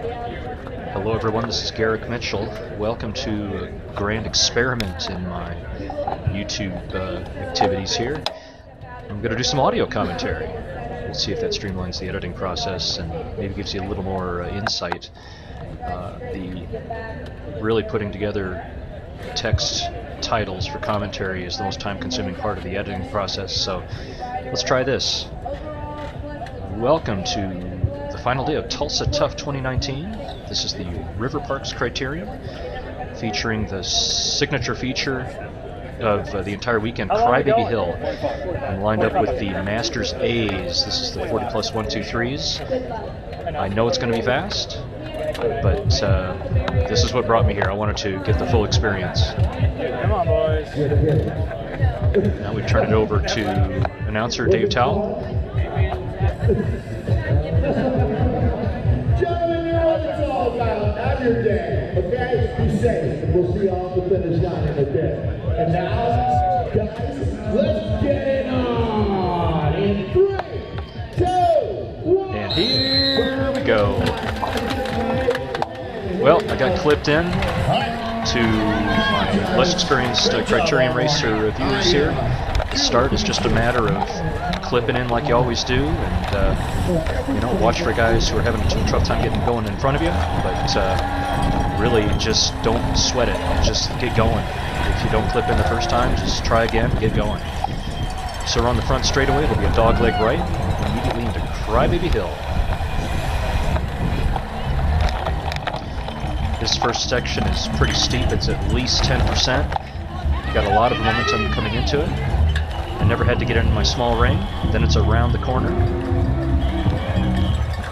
Hello everyone, this is Garrick Mitchell. Welcome to a grand experiment in my YouTube activities here. I'm going to do some audio commentary. We'll see if that streamlines the editing process and maybe gives you a little more insight. Really putting together text titles for commentary is the most time-consuming part of the editing process, so let's try this. Welcome to the final day of Tulsa Tough 2019. This is the River Parks Criterium, featuring the signature feature of the entire weekend, Crybaby Hill. I'm lined up with the Masters A's. This is the 40 plus 123s. I know it's going to be fast, but this is what brought me here. I wanted to get the full experience. Come on, boys. Now we turn it over to announcer Dave Towell. Gentlemen, you know what it's all about. Have your day, okay? Be safe. We'll see you all at the finish line in a bit. And now, guys, let's get it on. In 3, 2, 1. And here we go. Well, I got clipped in to my less experienced Criterium Racer viewers here. The start is just a matter of clipping in like you always do, and you know, watch for guys who are having a tough time getting going in front of you, but really just don't sweat it, just get going. If you don't clip in the first time, just try again, get going. So we're on the front straightaway. It'll be a dogleg right, immediately into Crybaby Hill. This first section is pretty steep. It's at least 10%. You got a lot of momentum coming into it. I never had to get into my small ring. Then it's around the corner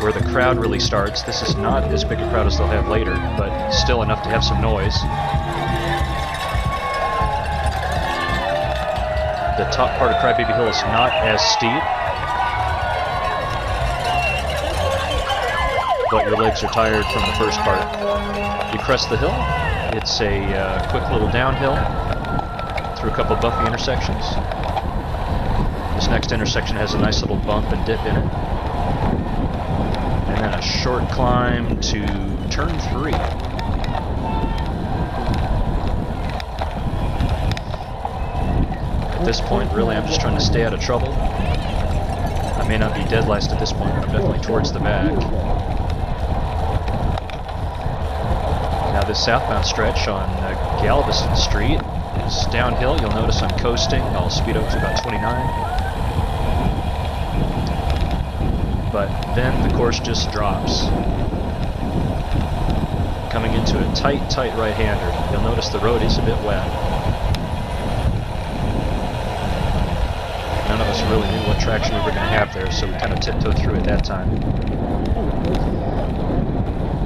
where the crowd really starts. This is not as big a crowd as they'll have later, but still enough to have some noise. The top part of Crybaby Hill is not as steep, but your legs are tired from the first part. You crest the hill. It's a quick little downhill through a couple of bumpy intersections. This next intersection has a nice little bump and dip in it. And then a short climb to turn 3. At this point, really, I'm just trying to stay out of trouble. I may not be dead last at this point, but I'm definitely towards the back. Now this southbound stretch on Galveston Street is downhill. You'll notice I'm coasting. I'll speed up to about 29. But then the course just drops. Coming into a tight right-hander. You'll notice the road is a bit wet. None of us really knew what traction we were going to have there, so we kind of tiptoed through it that time.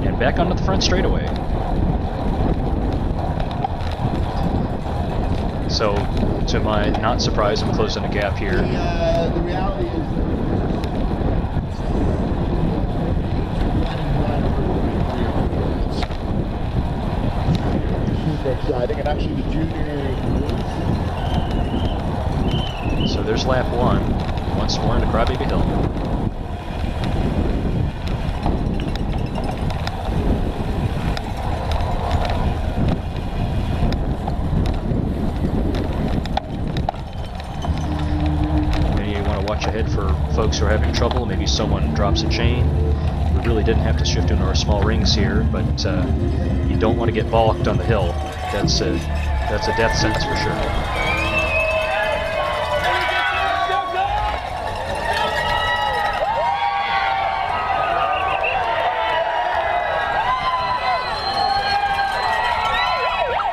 And back onto the front straightaway. So, to my not surprise, I'm closing a gap here. The reality is exciting, and actually the junior. So there's lap 1, once more into Crybaby Hill. Watch ahead for folks who are having trouble. Maybe someone drops a chain. We really didn't have to shift into our small rings here, but you don't want to get balked on the hill. That's a death sentence for sure.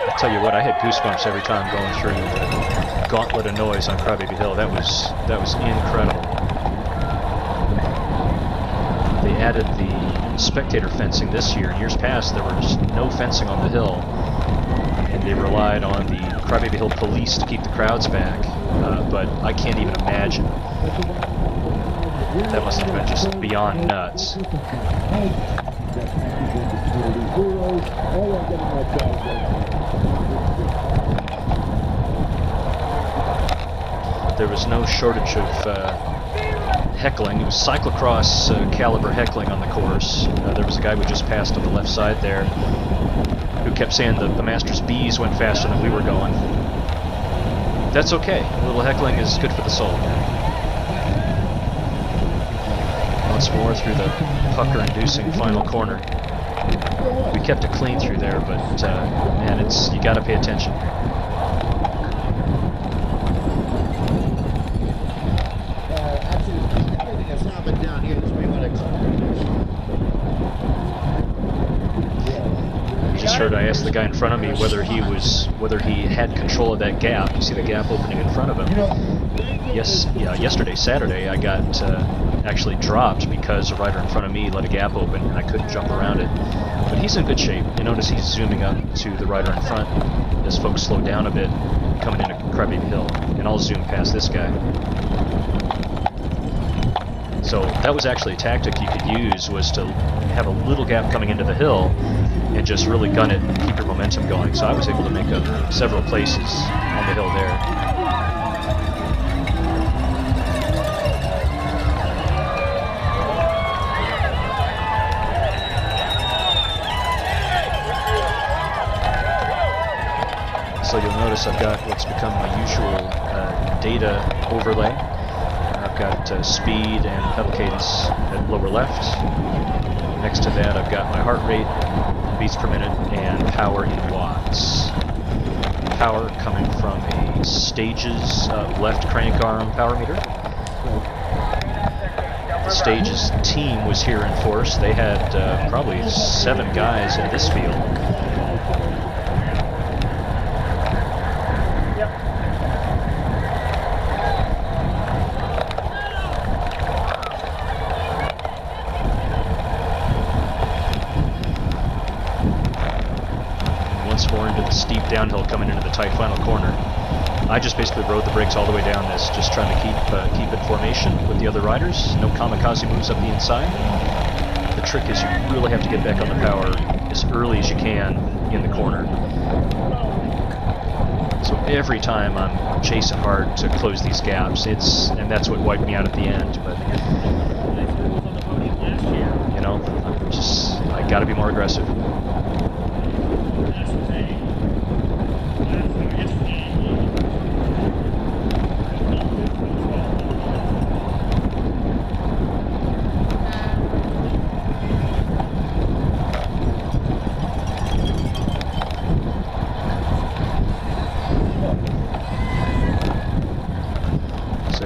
I'll tell you what, I had goosebumps every time going through the gauntlet of noise on Crybaby Hill. That was incredible. They added the spectator fencing this year. In years past, there was no fencing on the hill, and they relied on the Crybaby Hill police to keep the crowds back. But I can't even imagine. That must have been just beyond nuts. There was no shortage of heckling. It was cyclocross caliber heckling on the course. There was a guy we just passed on the left side there who kept saying the Masters Bs went faster than we were going. That's okay. A little heckling is good for the soul. Once more through the pucker-inducing final corner. We kept it clean through there, but man, you got to pay attention. Just heard I asked the guy in front of me whether he had control of that gap. You see the gap opening in front of him. Yesterday, Saturday, I got actually dropped because a rider in front of me let a gap open and I couldn't jump around it. But he's in good shape. You notice he's zooming up to the rider in front as folks slow down a bit coming into Crybaby Hill, and I'll zoom past this guy. So that was actually a tactic you could use, was to have a little gap coming into the hill and just really gun it and keep your momentum going. So I was able to make up several places on the hill there. So you'll notice I've got what's become my usual data overlay. I've got speed and pedal cadence at lower left. Next to that I've got my heart rate, beats per minute, and power in watts. Power coming from a Stages left crank arm power meter. The Stages team was here in force. They had probably 7 guys in this field. More into the steep downhill coming into the tight final corner. I just basically rode the brakes all the way down this, just trying to keep in formation with the other riders. No kamikaze moves up the inside. The trick is you really have to get back on the power as early as you can in the corner. So every time I'm chasing hard to close these gaps, and that's what wiped me out at the end. But you know, I got to be more aggressive.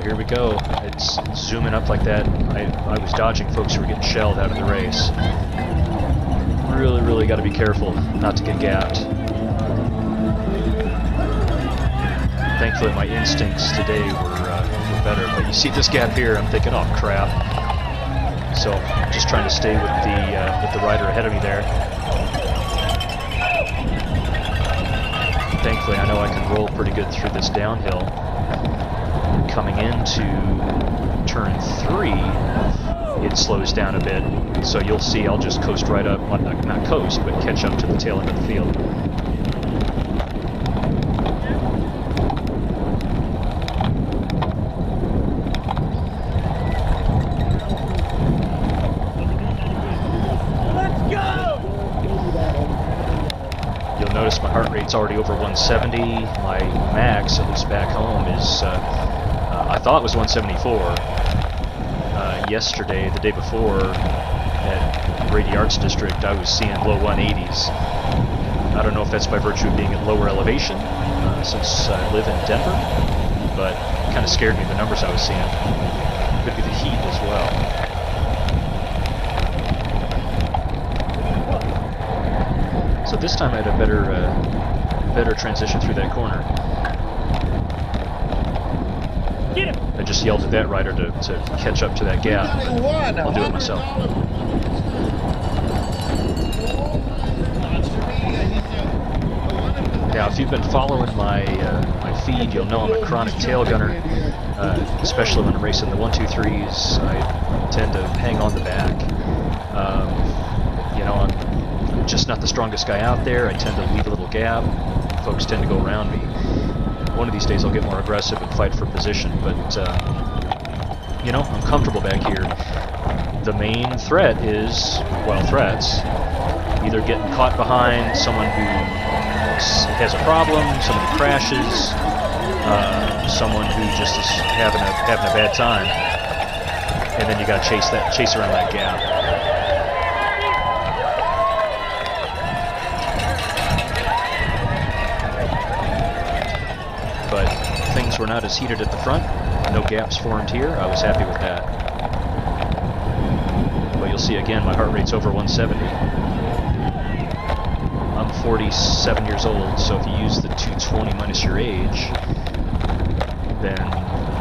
Here we go. It's zooming up like that. I was dodging folks who were getting shelled out of the race. Really got to be careful not to get gapped. Thankfully my instincts today were better, but you see this gap here, I'm thinking, oh crap. So just trying to stay with the rider ahead of me there. Thankfully I know I can roll pretty good through this downhill. Coming into turn 3, it slows down a bit, so you'll see I'll just coast right up, well, not coast, but catch up to the tail end of the field. Let's go! You'll notice my heart rate's already over 170. My max, at least back home, is I thought it was 174 yesterday. The day before at Brady Arts District, I was seeing low 180s. I don't know if that's by virtue of being at lower elevation, since I live in Denver, but it kind of scared me, the numbers I was seeing. Could be the heat as well. So this time I had a better transition through that corner. I just yelled at that rider to catch up to that gap. I'll do it myself. Now, if you've been following my feed, you'll know I'm a chronic tail gunner, especially when I'm racing the 1-2-3s. I tend to hang on the back. You know, I'm just not the strongest guy out there. I tend to leave a little gap. Folks tend to go around me. One of these days I'll get more aggressive and fight for position, but you know, I'm comfortable back here. The main threat is, well, threats, either getting caught behind someone who has a problem, someone who crashes, someone who just is having a bad time, and then you got to chase around that gap. But things were not as heated at the front. No gaps formed here. I was happy with that. But you'll see again, my heart rate's over 170. I'm 47 years old, so if you use the 220 minus your age, then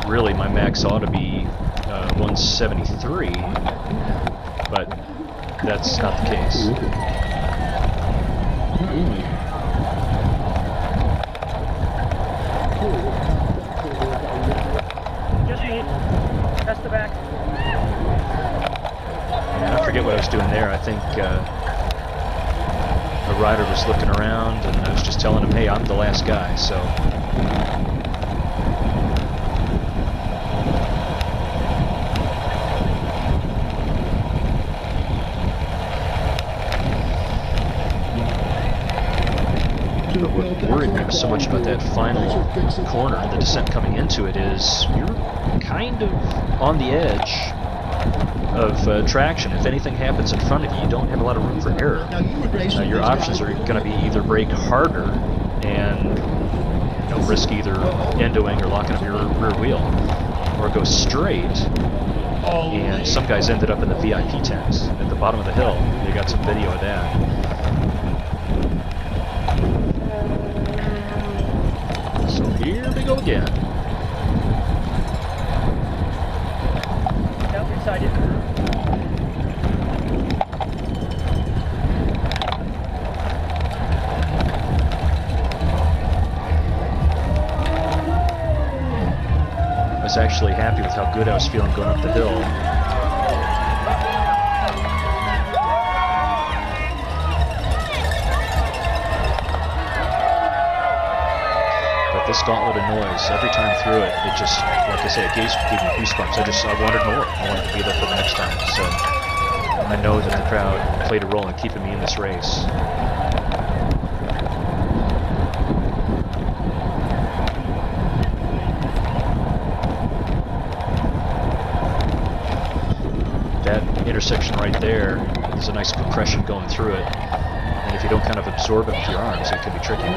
really my max ought to be 173, but that's not the case. Just me. That's the back. And I forget what I was doing there. I think a rider was looking around, and I was just telling him, hey, I'm the last guy, so... But what worried me so much about that final corner, the descent coming into it, is you're kind of on the edge of traction. If anything happens in front of you, you don't have a lot of room for error. Your options are going to be either brake harder and risk either endoing or locking up your rear wheel, or go straight. And some guys ended up in the VIP tent at the bottom of the hill. They got some video of that. So here we go again. Yep, excited. I was actually happy with how good I was feeling going up the hill. This gauntlet of noise, every time through it, it just, like I said, it gave me goosebumps. I wanted more. I wanted to be there for the next time. So I know that the crowd played a role in keeping me in this race. That intersection right there is a nice compression going through it. And if you don't kind of absorb it with your arms, it can be tricky.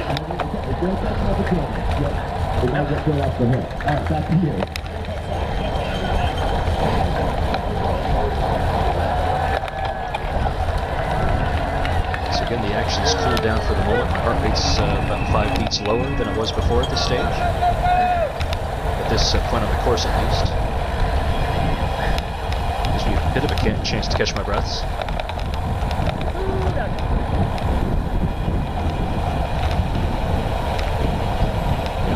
So again, the action's cooled down for the moment. My heart rate's about 5 beats lower than it was before at this stage. At this point on the course, at least. Gives me a bit of a chance to catch my breaths.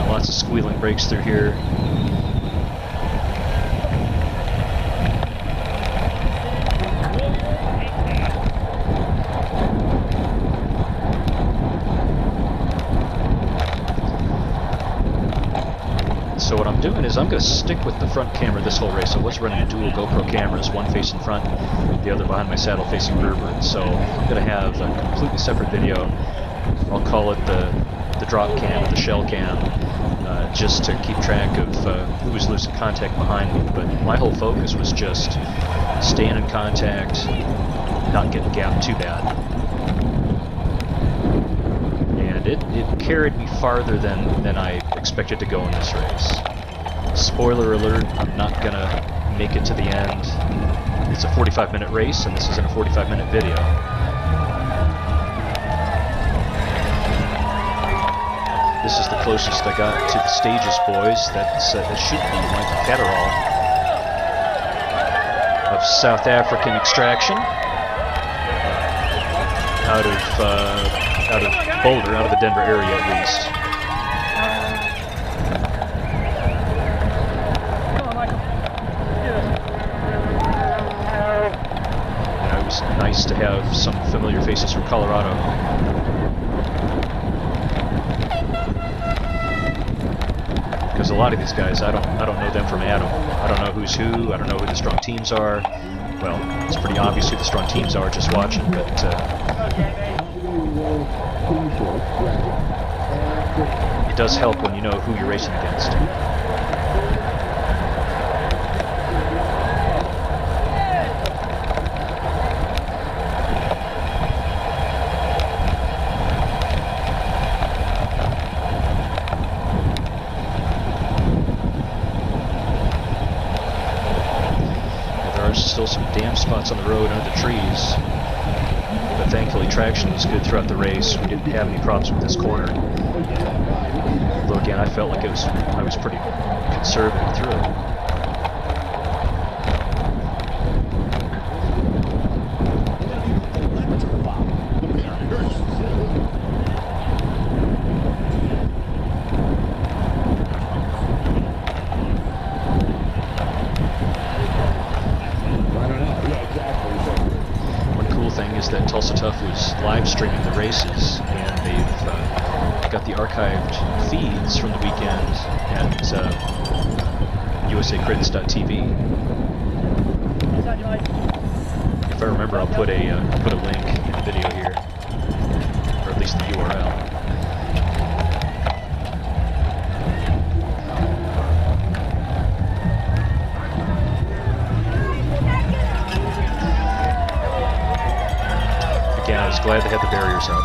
Lots of squealing brakes through here. So what I'm doing is I'm going to stick with the front camera this whole race. I was running dual GoPro cameras, one facing front, the other behind my saddle facing rearward. So I'm going to have a completely separate video. I'll call it the drop cam, the shell cam. Just to keep track of who was losing contact behind me, but my whole focus was just staying in contact, not getting gapped too bad. And it carried me farther than I expected to go in this race. Spoiler alert, I'm not gonna make it to the end. It's a 45-minute race, and this isn't a 45-minute video. This is the closest I got to the stages, boys. That should be Michael Catterall of South African extraction, out of Boulder, out of the Denver area at least. Come on, Michael. It was nice to have some familiar faces from Colorado. because a lot of these guys, I don't know them from Adam. I don't know who's who. I don't know who the strong teams are. Well, it's pretty obvious who the strong teams are just watching, but it does help when you know who you're racing against. Still some damn spots on the road under the trees, but thankfully traction was good throughout the race. We didn't have any problems with this corner. Although again, I felt like I was pretty conservative through it. Is that Tulsa Tough was live streaming the races, and they've got the archived feeds from the weekend at usacrits.tv. If I remember, I'll put a link in the video here, or at least the URL. I was glad they had the barriers up.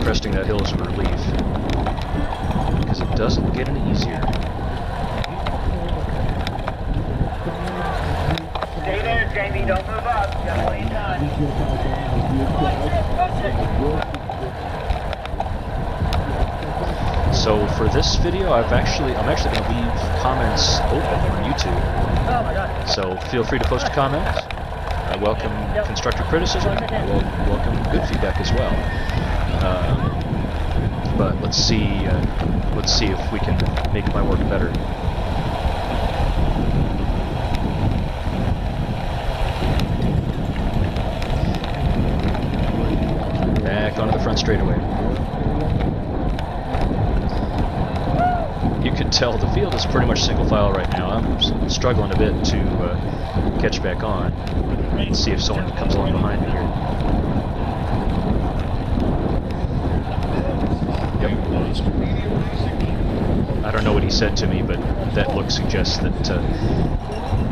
Cresting that hill is a relief, because it doesn't get any easier. Stay there, Jamie. Don't move up. Just what you done. So for this video, I'm actually going to leave comments open on YouTube. Oh my God. So feel free to post a comment. I welcome constructive criticism. I welcome good feedback as well. But let's see if we can make my work better. Back onto the front straightaway. You can tell the field is pretty much single file right now. I'm struggling a bit to catch back on. Let's see if someone comes along behind me here. I don't know what he said to me, but that look suggests that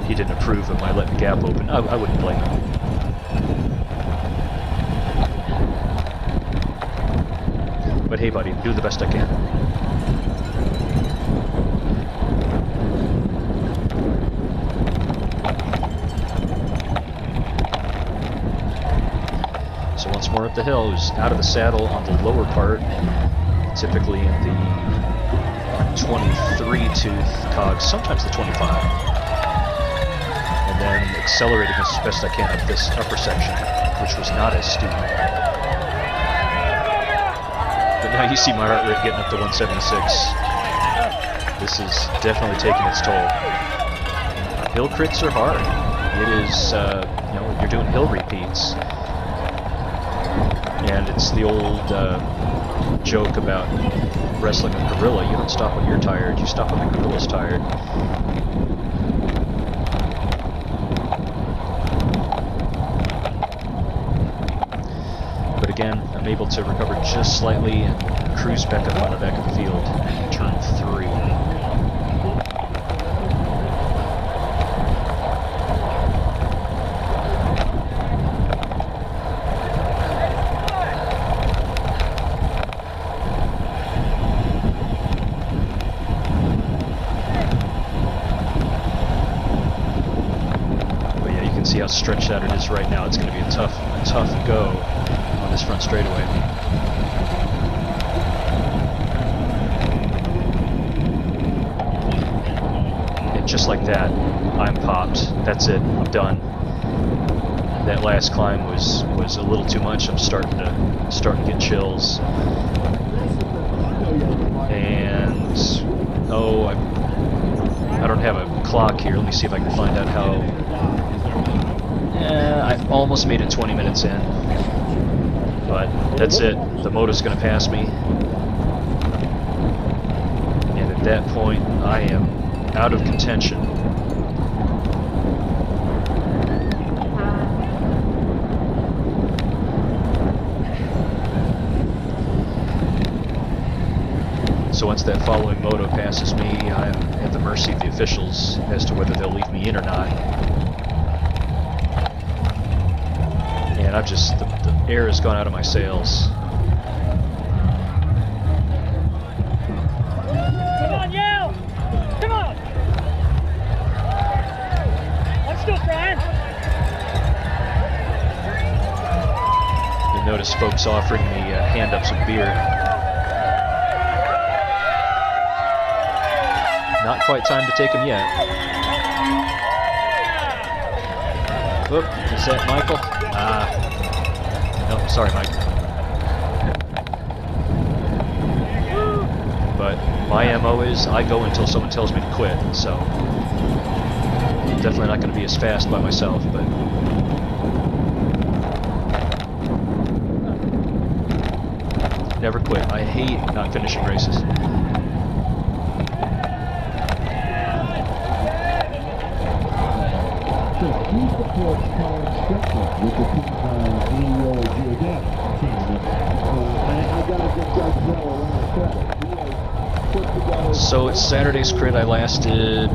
he didn't approve of my letting the gap open. I wouldn't blame him. But hey buddy, do the best I can. So once more up the hill, who's out of the saddle on the lower part, typically in the 23 tooth cogs, sometimes the 25. And then accelerating as best I can up this upper section, which was not as steep. But now you see my heart rate getting up to 176. This is definitely taking its toll. Hill crits are hard. It is, you know, you're doing hill repeats. And it's the old joke about wrestling a gorilla. You don't stop when you're tired, you stop when the gorilla's tired. But again, I'm able to recover just slightly and cruise back up on the back of the field. Turn 3. See how stretched out it is right now. It's going to be a tough go on this front straightaway. And And just like that, I'm popped. That's it. I'm done. That last climb was a little too much. I'm starting to get chills. And oh, I don't have a clock here. Let me see if I can find out how. I almost made it 20 minutes in, but that's it. The moto's going to pass me, and at that point, I am out of contention. So once that following moto passes me, I'm at the mercy of the officials as to whether they'll leave me in or not. And I've just, the air has gone out of my sails. Come on, yell! Come on! I'm still crying. You'll notice folks offering me hand-ups of beer. Not quite time to take them yet. Oop, is that Michael? No, sorry, Mike. But my MO is I go until someone tells me to quit, so definitely not going to be as fast by myself, but never quit. I hate not finishing races. So it's Saturday's crit. I lasted.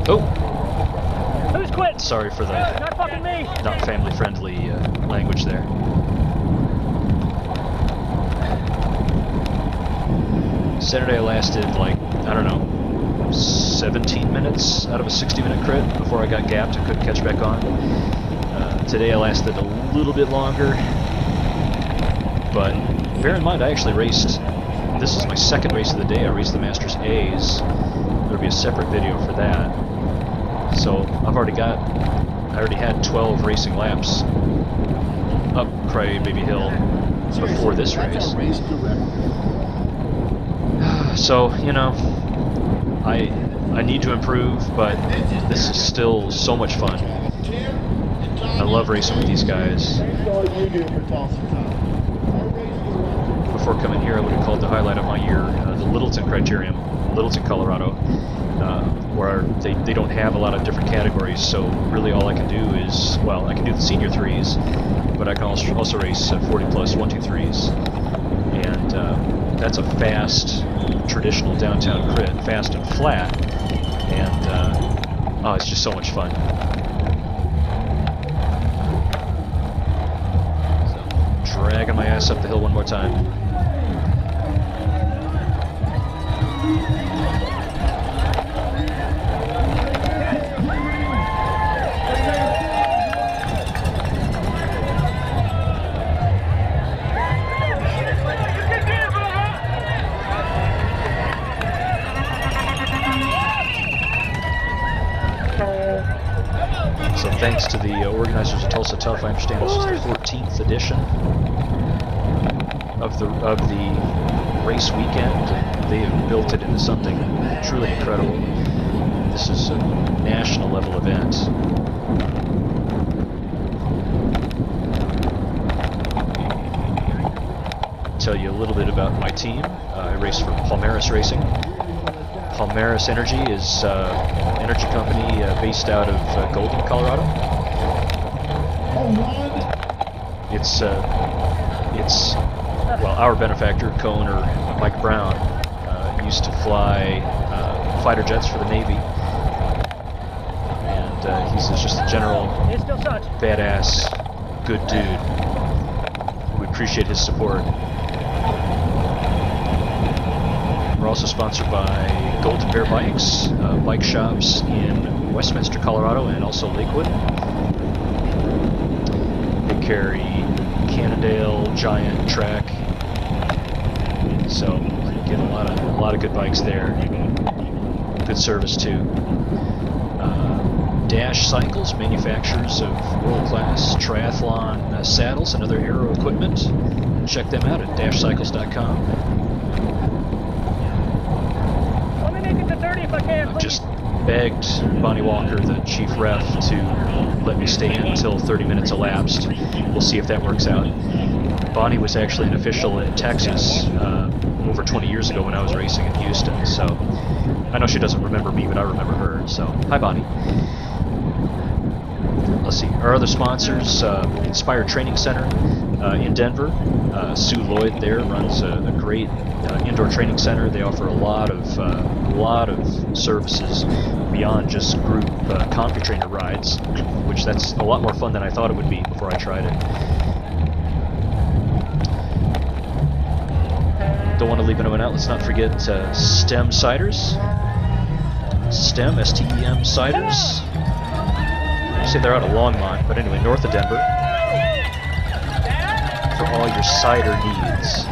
Oh, Who's quit? sorry for the Not fucking me. not family-friendly language there. Saturday I lasted like, I don't know, 17 minutes out of a 60-minute crit before I got gapped and couldn't catch back on. Today I lasted a little bit longer, but bear in mind I actually raced, this is my second race of the day, I raced the Masters A's. There'll be a separate video for that. So I already had 12 racing laps up Crybaby Hill before this race. So, you know, I need to improve, but this is still so much fun. I love racing with these guys. Before coming here, I would have called the highlight of my year the Littleton Criterium, Littleton, Colorado, where they don't have a lot of different categories, so really all I can do is, well, I can do the senior threes, but I can also race 40 plus 1-2-3s, and that's a fast, traditional downtown crit, fast and flat, and oh, it's just so much fun. So, dragging my ass up the hill one more time. So thanks to the organizers of Tulsa Tough, I understand this is the 14th edition of the race weekend, and they have built it into something truly incredible. This is a national level event. I'll tell you a little bit about my team. I race for Palmaris Racing. Palmaris Energy is an energy company based out of Golden, Colorado. It's well, our benefactor, co-owner Mike Brown, used to fly fighter jets for the Navy, and he's just a general badass, good dude. We appreciate his support. We're also sponsored by Golden Bear Bikes, bike shops in Westminster, Colorado, and also Lakewood. They carry Cannondale, Giant, Track. So Get a lot of good bikes there. Good service too. Dash Cycles, manufacturers of world-class triathlon saddles and other aero equipment. Check them out at dashcycles.com. Let me make it to 30 if I can, I've please. just begged Bonnie Walker, the chief ref, to let me stay in until 30 minutes elapsed. We'll see if that works out. Bonnie was actually an official in Texas over 20 years ago when I was racing in Houston, so I know she doesn't remember me, but I remember her, so hi Bonnie. Let's see, our other sponsors, Inspired Training Center in Denver. Sue Lloyd there runs a great indoor training center. They offer a lot of services beyond just group CompuTrainer rides, which that's a lot more fun than I thought it would be before I tried it. Don't want to leave anyone out. Let's not forget STEM Ciders. STEM, S-T-E-M Ciders. I say they're out of Longmont, but anyway, north of Denver. For all your cider needs.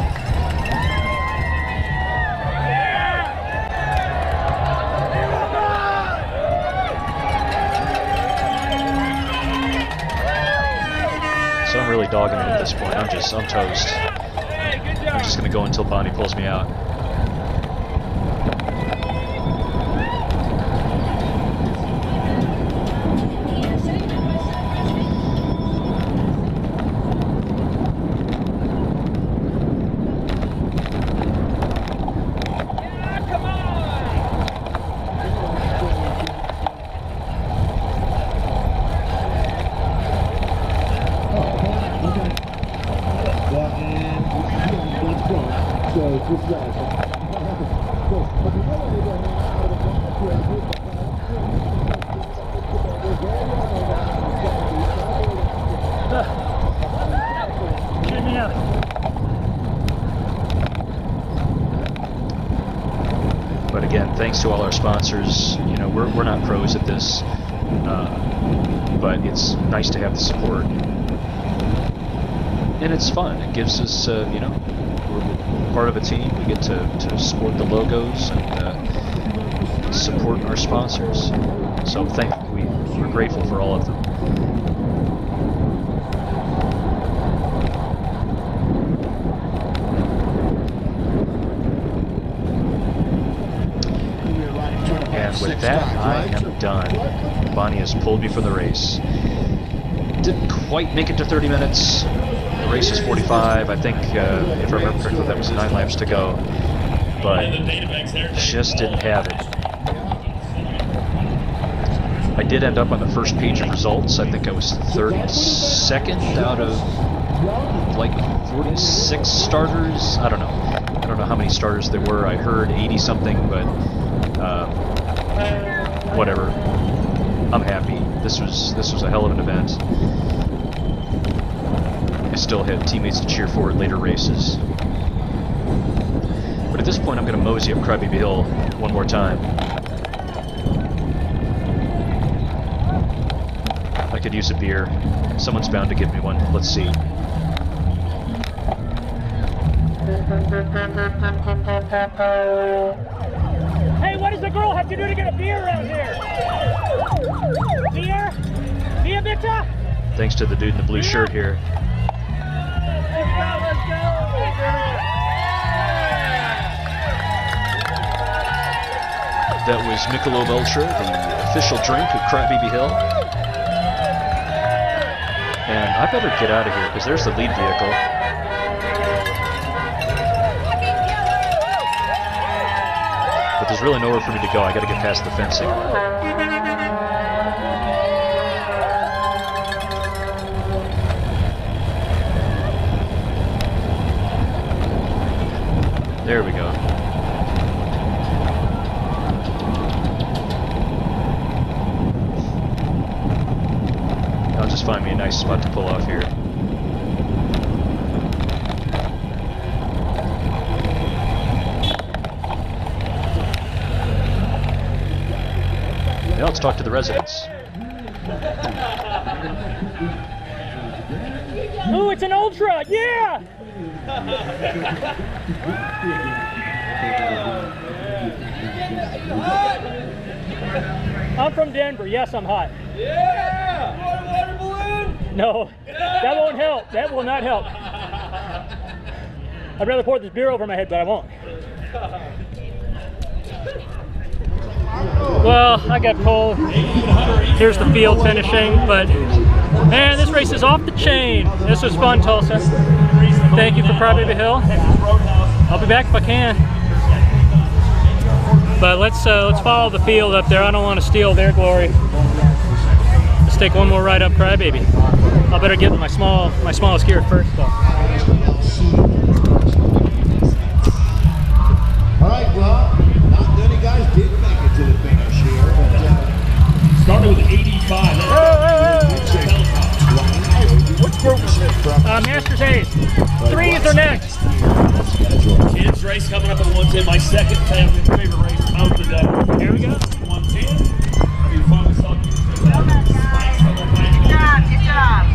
So I'm really dogging it at this point. I'm toast. I'm just gonna go until Bonnie pulls me out. Get me out. But again, thanks to all our sponsors. You know, we're not pros at this, but it's nice to have the support, and it's fun. It gives us, you know, we're part of a team. We get to support the logos and support our sponsors. So we're grateful for all of them. And with that, I am done. Bonnie has pulled me for the race. Didn't quite make it to 30 minutes. The race is 45. I think, if I remember correctly, that was 9 laps to go. But just didn't have it. I did end up on the first page of results. I think I was 32nd out of like 46 starters. I don't know. I don't know how many starters there were. I heard 80 something, but whatever. I'm happy. This was a hell of an event. I still had teammates to cheer for at later races. But at this point, I'm going to mosey up Crybaby Hill one more time. I could use a beer. Someone's bound to give me one. Let's see. Hey, what does the girl have to do to get a beer around here? Beer? Beer, bitte? Thanks to the dude in the blue shirt here. Let's go! That was Michelob Ultra, the official drink of Crybaby Hill. And I better get out of here, because there's the lead vehicle. But there's really nowhere for me to go. I gotta get past the fencing. There we go. I'll just find me a nice spot to pull off here. Now let's talk to the residents. Ooh, it's an Ultra! Yeah! I'm from Denver. Yes, I'm hot. Yeah! You want a water balloon? No, that won't help. That will not help. I'd rather pour this beer over my head, but I won't. Well, I got cold. Here's the field finishing, but man, this race is off the chain. This was fun, Tulsa. Thank you for Crybaby Hill. I'll be back if I can. But let's follow the field up there. I don't want to steal their glory. Let's take one more ride up Crybaby. I better get my smallest gear first, though. All right, well, not many guys did make it to the finish here, but Started with 85. what group is it from? Masters A's. Threes are next. Kids race coming up at 110. My second favorite race of the day. Here we go. 110. I mean, finally saw you. Good job.